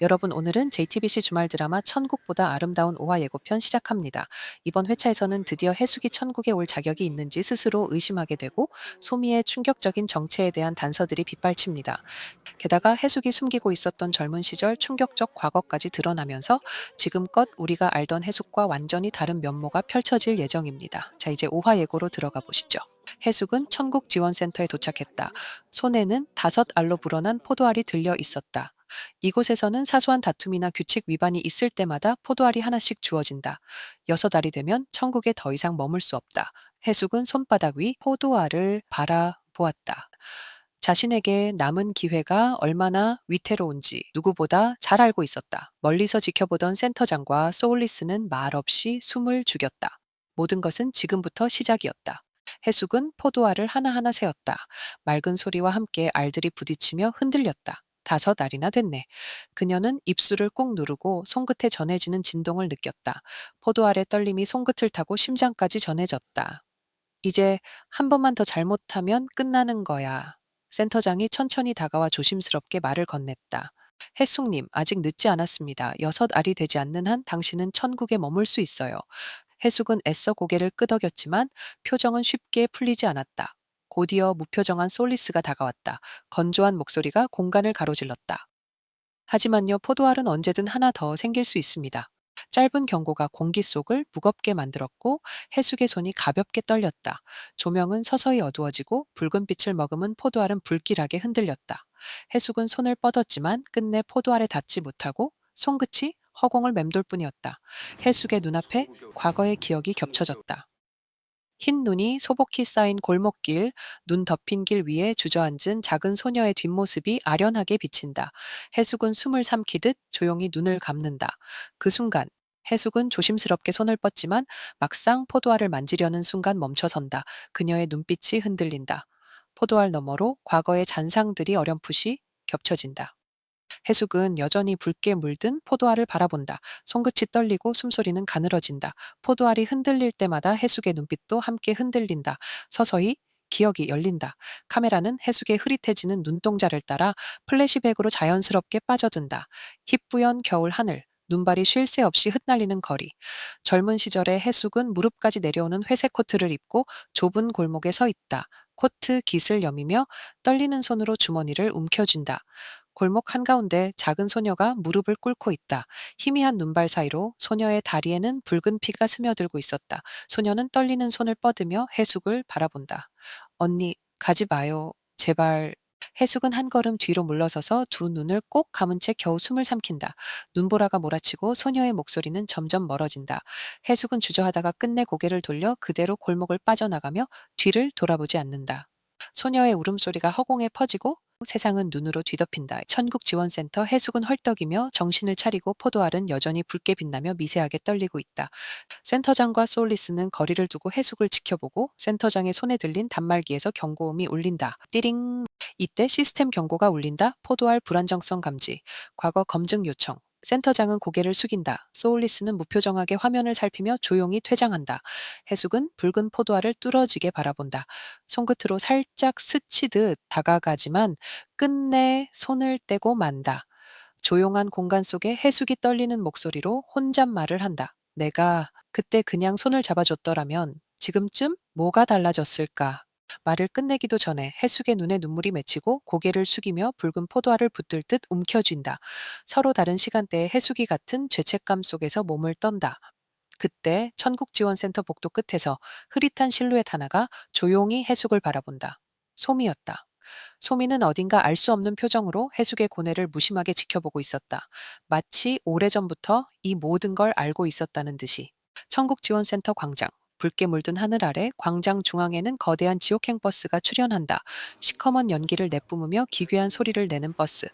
여러분, 오늘은 JTBC 주말 드라마 천국보다 아름다운 오화 예고편 시작합니다. 이번 회차에서는 드디어 해숙이 천국에 올 자격이 있는지 스스로 의심하게 되고 소미의 충격적인 정체에 대한 단서들이 빗발칩니다. 게다가 해숙이 숨기고 있었던 젊은 시절 충격적 과거까지 드러나면서 지금껏 우리가 알던 해숙과 완전히 다른 면모가 펼쳐질 예정입니다. 자, 이제 오화 예고로 들어가 보시죠. 해숙은 천국지원센터에 도착했다. 손에는 5알로 불어난 포도알이 들려 있었다. 이곳에서는 사소한 다툼이나 규칙 위반이 있을 때마다 포도알이 하나씩 주어진다. 6알이 되면 천국에 더 이상 머물 수 없다. 해숙은 손바닥 위 포도알을 바라보았다. 자신에게 남은 기회가 얼마나 위태로운지 누구보다 잘 알고 있었다. 멀리서 지켜보던 센터장과 소울리스는 말없이 숨을 죽였다. 모든 것은 지금부터 시작이었다. 해숙은 포도알을 하나하나 세었다. 맑은 소리와 함께 알들이 부딪히며 흔들렸다. 5알이나 됐네. 그녀는 입술을 꾹 누르고 손끝에 전해지는 진동을 느꼈다. 포도알의 떨림이 손끝을 타고 심장까지 전해졌다. 이제 한 번만 더 잘못하면 끝나는 거야. 센터장이 천천히 다가와 조심스럽게 말을 건넸다. 해숙님, 아직 늦지 않았습니다. 6알이 되지 않는 한 당신은 천국에 머물 수 있어요. 해숙은 애써 고개를 끄덕였지만 표정은 쉽게 풀리지 않았다. 곧이어 무표정한 솔리스가 다가왔다. 건조한 목소리가 공간을 가로질렀다. 하지만요, 포도알은 언제든 하나 더 생길 수 있습니다. 짧은 경고가 공기 속을 무겁게 만들었고 해숙의 손이 가볍게 떨렸다. 조명은 서서히 어두워지고 붉은 빛을 머금은 포도알은 불길하게 흔들렸다. 해숙은 손을 뻗었지만 끝내 포도알에 닿지 못하고 손끝이 허공을 맴돌 뿐이었다. 해숙의 눈앞에 과거의 기억이 겹쳐졌다. 흰 눈이 소복히 쌓인 골목길, 눈 덮인 길 위에 주저앉은 작은 소녀의 뒷모습이 아련하게 비친다. 해숙은 숨을 삼키듯 조용히 눈을 감는다. 그 순간, 해숙은 조심스럽게 손을 뻗지만 막상 포도알을 만지려는 순간 멈춰선다. 그녀의 눈빛이 흔들린다. 포도알 너머로 과거의 잔상들이 어렴풋이 겹쳐진다. 해숙은 여전히 붉게 물든 포도알을 바라본다. 손끝이 떨리고 숨소리는 가늘어진다. 포도알이 흔들릴 때마다 해숙의 눈빛도 함께 흔들린다. 서서히 기억이 열린다. 카메라는 해숙의 흐릿해지는 눈동자를 따라 플래시백으로 자연스럽게 빠져든다. 희뿌연 겨울 하늘, 눈발이 쉴 새 없이 흩날리는 거리. 젊은 시절의 해숙은 무릎까지 내려오는 회색 코트를 입고 좁은 골목에 서 있다. 코트 깃을 여미며 떨리는 손으로 주머니를 움켜쥔다. 골목 한가운데 작은 소녀가 무릎을 꿇고 있다. 희미한 눈발 사이로 소녀의 다리에는 붉은 피가 스며들고 있었다. 소녀는 떨리는 손을 뻗으며 해숙을 바라본다. 언니, 가지 마요. 제발. 해숙은 한 걸음 뒤로 물러서서 두 눈을 꼭 감은 채 겨우 숨을 삼킨다. 눈보라가 몰아치고 소녀의 목소리는 점점 멀어진다. 해숙은 주저하다가 끝내 고개를 돌려 그대로 골목을 빠져나가며 뒤를 돌아보지 않는다. 소녀의 울음소리가 허공에 퍼지고 세상은 눈으로 뒤덮인다. 천국지원센터. 해숙은 헐떡이며 정신을 차리고 포도알은 여전히 붉게 빛나며 미세하게 떨리고 있다. 센터장과 소울리스는 거리를 두고 해숙을 지켜보고 센터장의 손에 들린 단말기에서 경고음이 울린다. 띠링. 이때 시스템 경고가 울린다. 포도알 불안정성 감지. 과거 검증 요청. 센터장은 고개를 숙인다. 소울리스는 무표정하게 화면을 살피며 조용히 퇴장한다. 해숙은 붉은 포도알을 뚫어지게 바라본다. 손끝으로 살짝 스치듯 다가가지만 끝내 손을 떼고 만다. 조용한 공간 속에 해숙이 떨리는 목소리로 혼잣말을 한다. 내가 그때 그냥 손을 잡아줬더라면 지금쯤 뭐가 달라졌을까? 말을 끝내기도 전에 해숙의 눈에 눈물이 맺히고 고개를 숙이며 붉은 포도알을 붙들 듯 움켜쥔다. 서로 다른 시간대에 해숙이 같은 죄책감 속에서 몸을 떤다. 그때 천국지원센터 복도 끝에서 흐릿한 실루엣 하나가 조용히 해숙을 바라본다. 소미였다. 소미는 어딘가 알 수 없는 표정으로 해숙의 고뇌를 무심하게 지켜보고 있었다. 마치 오래전부터 이 모든 걸 알고 있었다는 듯이. 천국지원센터 광장. 붉게 물든 하늘 아래 광장 중앙에는 거대한 지옥행 버스가 출현한다. 시커먼 연기를 내뿜으며 기괴한 소리를 내는 버스.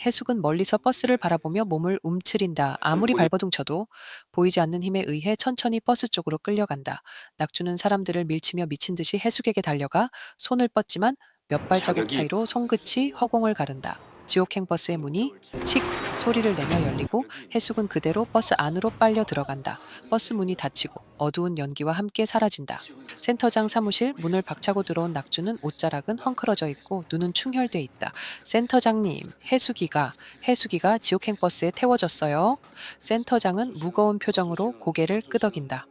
해숙은 멀리서 버스를 바라보며 몸을 움츠린다. 아무리 발버둥 쳐도 보이지 않는 힘에 의해 천천히 버스 쪽으로 끌려간다. 낙주는 사람들을 밀치며 미친 듯이 해숙에게 달려가 손을 뻗지만 몇 발자국 자격이 차이로 손끝이 허공을 가른다. 지옥행 버스의 문이 칙 소리를 내며 열리고 해숙은 그대로 버스 안으로 빨려 들어간다. 버스 문이 닫히고 어두운 연기와 함께 사라진다. 센터장 사무실 문을 박차고 들어온 낙주는 옷자락은 헝클어져 있고 눈은 충혈돼 있다. 센터장님, 해숙이가 지옥행 버스에 태워졌어요. 센터장은 무거운 표정으로 고개를 끄덕인다.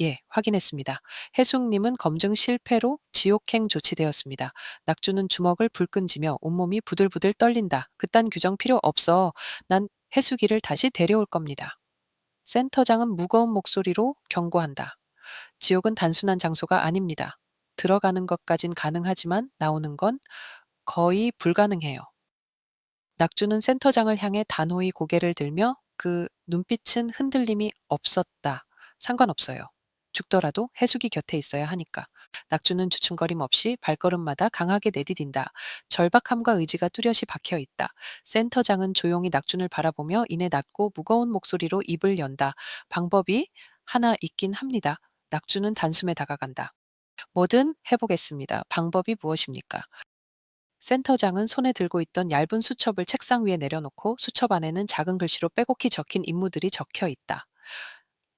예, 확인했습니다. 해숙님은 검증 실패로 지옥행 조치되었습니다. 낙주는 주먹을 불끈 쥐며 온몸이 부들부들 떨린다. 그딴 규정 필요 없어. 난 해숙이를 다시 데려올 겁니다. 센터장은 무거운 목소리로 경고한다. 지옥은 단순한 장소가 아닙니다. 들어가는 것까진 가능하지만 나오는 건 거의 불가능해요. 낙주는 센터장을 향해 단호히 고개를 들며 그 눈빛은 흔들림이 없었다. 상관없어요. 죽더라도 해숙이 곁에 있어야 하니까. 낙주는 주춤거림 없이 발걸음마다 강하게 내디딘다. 절박함과 의지가 뚜렷이 박혀 있다. 센터장은 조용히 낙준을 바라보며 이내 낮고 무거운 목소리로 입을 연다. 방법이 하나 있긴 합니다. 낙주는 단숨에 다가간다. 뭐든 해보겠습니다. 방법이 무엇입니까? 센터장은 손에 들고 있던 얇은 수첩을 책상 위에 내려놓고 수첩 안에는 작은 글씨로 빼곡히 적힌 임무들이 적혀 있다.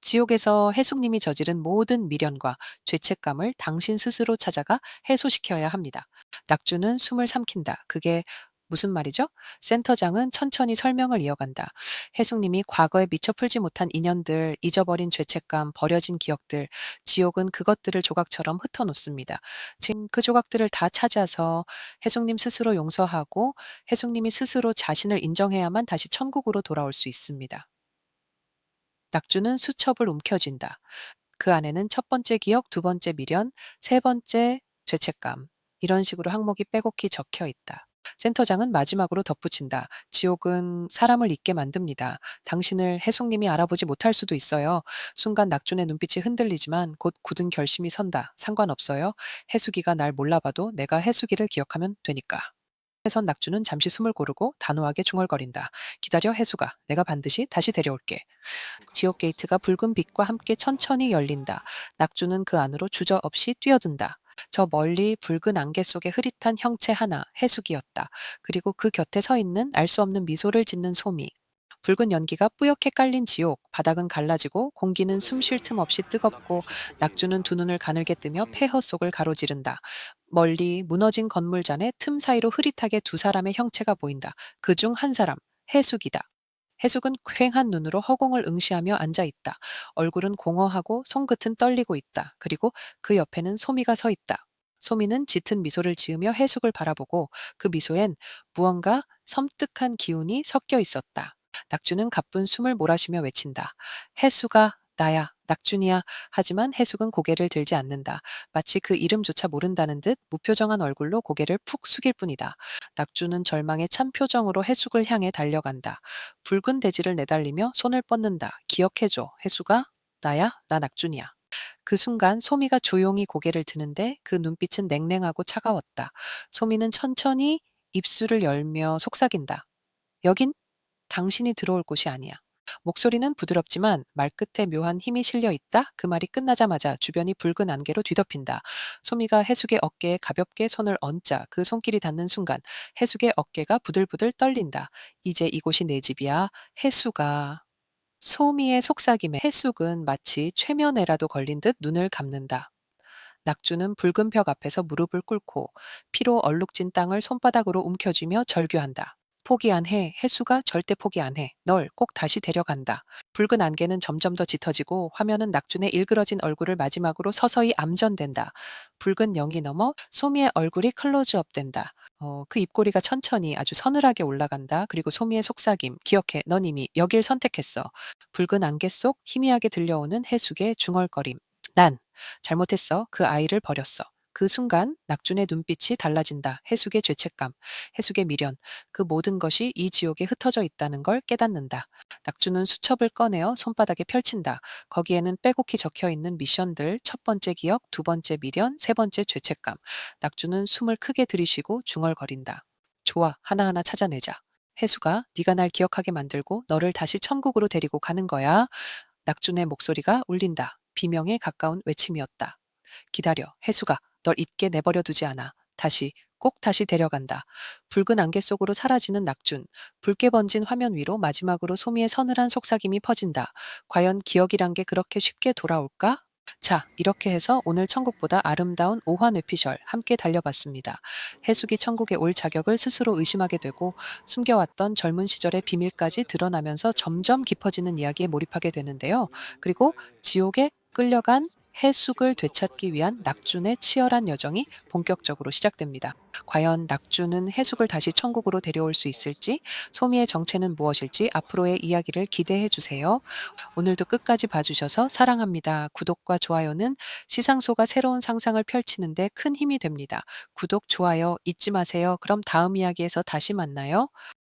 지옥에서 해숙님이 저지른 모든 미련과 죄책감을 당신 스스로 찾아가 해소시켜야 합니다. 낙주는 숨을 삼킨다. 그게 무슨 말이죠? 센터장은 천천히 설명을 이어간다. 해숙님이 과거에 미처 풀지 못한 인연들, 잊어버린 죄책감, 버려진 기억들, 지옥은 그것들을 조각처럼 흩어놓습니다. 지금 그 조각들을 다 찾아서 해숙님 스스로 용서하고 해숙님이 스스로 자신을 인정해야만 다시 천국으로 돌아올 수 있습니다. 낙주는 수첩을 움켜쥔다. 그 안에는 첫 번째 기억, 두 번째 미련, 세 번째 죄책감. 이런 식으로 항목이 빼곡히 적혀 있다. 센터장은 마지막으로 덧붙인다. 지옥은 사람을 잊게 만듭니다. 당신을 해숙님이 알아보지 못할 수도 있어요. 순간 낙준의 눈빛이 흔들리지만 곧 굳은 결심이 선다. 상관없어요. 해숙이가 날 몰라봐도 내가 해숙이를 기억하면 되니까. 해선 낙주는 잠시 숨을 고르고 단호하게 중얼거린다. 기다려 해수가. 내가 반드시 다시 데려올게. 지옥 게이트가 붉은 빛과 함께 천천히 열린다. 낙주는 그 안으로 주저없이 뛰어든다. 저 멀리 붉은 안개 속에 흐릿한 형체 하나, 해숙이었다. 그리고 그 곁에 서 있는 알 수 없는 미소를 짓는 소미. 붉은 연기가 뿌옇게 깔린 지옥, 바닥은 갈라지고 공기는 숨 쉴 틈 없이 뜨겁고 낙주는 두 눈을 가늘게 뜨며 폐허 속을 가로지른다. 멀리 무너진 건물잔의 틈 사이로 흐릿하게 두 사람의 형체가 보인다. 그 중 한 사람, 해숙이다. 해숙은 퀭한 눈으로 허공을 응시하며 앉아 있다. 얼굴은 공허하고 손끝은 떨리고 있다. 그리고 그 옆에는 소미가 서 있다. 소미는 짙은 미소를 지으며 해숙을 바라보고 그 미소엔 무언가 섬뜩한 기운이 섞여 있었다. 낙주는 가쁜 숨을 몰아쉬며 외친다. 해숙아, 나야, 낙준이야. 하지만 해숙은 고개를 들지 않는다. 마치 그 이름조차 모른다는 듯 무표정한 얼굴로 고개를 푹 숙일 뿐이다. 낙주는 절망의 참 표정으로 해숙을 향해 달려간다. 붉은 대지를 내달리며 손을 뻗는다. 기억해줘, 해숙아. 나야, 나 낙준이야. 그 순간 소미가 조용히 고개를 드는데 그 눈빛은 냉랭하고 차가웠다. 소미는 천천히 입술을 열며 속삭인다. 여긴 당신이 들어올 곳이 아니야. 목소리는 부드럽지만 말끝에 묘한 힘이 실려 있다. 그 말이 끝나자마자 주변이 붉은 안개로 뒤덮인다. 소미가 해숙의 어깨에 가볍게 손을 얹자 그 손길이 닿는 순간 해숙의 어깨가 부들부들 떨린다. 이제 이곳이 내 집이야. 해숙아. 소미의 속삭임에 해숙은 마치 최면에라도 걸린 듯 눈을 감는다. 낙주는 붉은 벽 앞에서 무릎을 꿇고 피로 얼룩진 땅을 손바닥으로 움켜쥐며 절규한다. 포기 안 해. 해수가 절대 포기 안 해. 널 꼭 다시 데려간다. 붉은 안개는 점점 더 짙어지고 화면은 낙준의 일그러진 얼굴을 마지막으로 서서히 암전된다. 붉은 연기 너머 소미의 얼굴이 클로즈업 된다. 그 입꼬리가 천천히 아주 서늘하게 올라간다. 그리고 소미의 속삭임. 기억해. 넌 이미 여길 선택했어. 붉은 안개 속 희미하게 들려오는 해숙의 중얼거림. 난 잘못했어. 그 아이를 버렸어. 그 순간 낙준의 눈빛이 달라진다. 해숙의 죄책감, 해숙의 미련, 그 모든 것이 이 지옥에 흩어져 있다는 걸 깨닫는다. 낙준은 수첩을 꺼내어 손바닥에 펼친다. 거기에는 빼곡히 적혀 있는 미션들, 첫 번째 기억, 두 번째 미련, 세 번째 죄책감. 낙준은 숨을 크게 들이쉬고 중얼거린다. 좋아, 하나하나 찾아내자. 해수가 네가 날 기억하게 만들고 너를 다시 천국으로 데리고 가는 거야. 낙준의 목소리가 울린다. 비명에 가까운 외침이었다. 기다려, 해수가 널 잊게 내버려 두지 않아. 다시 꼭 다시 데려간다. 붉은 안개 속으로 사라지는 낙준. 붉게 번진 화면 위로 마지막으로 소미의 서늘한 속삭임이 퍼진다. 과연 기억이란 게 그렇게 쉽게 돌아올까? 자, 이렇게 해서 오늘 천국보다 아름다운 5화 뇌피셜 함께 달려봤습니다. 해숙이 천국에 올 자격을 스스로 의심하게 되고 숨겨왔던 젊은 시절의 비밀까지 드러나면서 점점 깊어지는 이야기에 몰입하게 되는데요. 그리고 지옥에 끌려간 해숙을 되찾기 위한 낙준의 치열한 여정이 본격적으로 시작됩니다. 과연 낙준은 해숙을 다시 천국으로 데려올 수 있을지, 소미의 정체는 무엇일지 앞으로의 이야기를 기대해 주세요. 오늘도 끝까지 봐주셔서 사랑합니다. 구독과 좋아요는 시상소가 새로운 상상을 펼치는데 큰 힘이 됩니다. 구독, 좋아요 잊지 마세요. 그럼 다음 이야기에서 다시 만나요.